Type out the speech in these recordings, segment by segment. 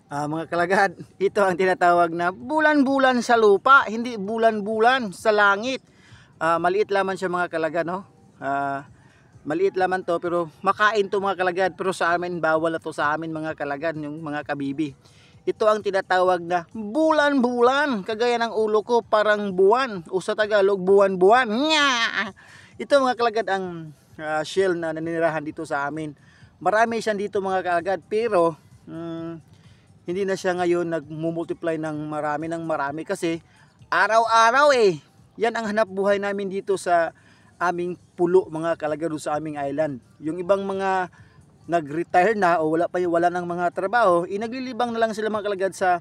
Mga kalagad, ito ang tinatawag na bulan-bulan sa lupa, hindi bulan-bulan sa langit. Maliit lamang siya mga kalagad, no? Maliit lamang to pero makain to mga kalagad, pero sa amin bawal na to sa amin mga kalagad, yung mga kabibi. Ito ang tinatawag na bulan-bulan, kagaya ng ulo ko parang buwan, o sa Tagalog buwan-buwan. Ito mga kalagad ang shell na naninirahan dito sa amin. Marami siya dito mga kalagad, pero hindi na siya ngayon nagmumultiply ng marami kasi araw-araw yan ang hanap buhay namin dito sa aming pulo mga kalagad, sa aming island. Yung ibang mga nag-retire na o wala ng mga trabaho, naglilibang na lang sila mga kalagad sa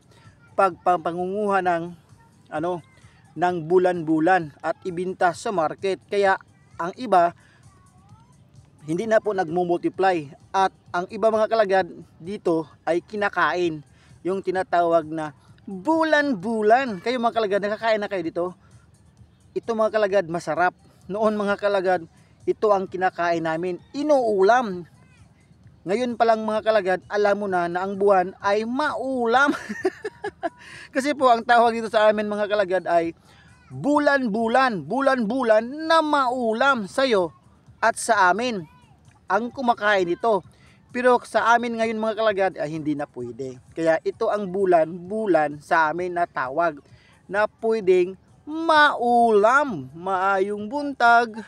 pagpangunguha ng bulan-bulan at ibinta sa market. Kaya ang iba hindi na po nagmumultiply, at ang iba mga kalagad dito ay kinakain yung tinatawag na bulan-bulan. Kayo mga kalagad, nakakain na kayo dito? Ito mga kalagad, masarap. Noon mga kalagad, ito ang kinakain namin, inuulam. Ngayon pa lang mga kalagad, alam mo na ang buwan ay maulam. Kasi po ang tawag dito sa amin mga kalagad ay bulan-bulan, bulan-bulan na maulam sa'yo at sa amin ang kumakain ito. Pero sa amin ngayon mga kalagad ay hindi na pwede. Kaya ito ang bulan-bulan sa amin na tawag na pwedeng maulam. Maayong buntag.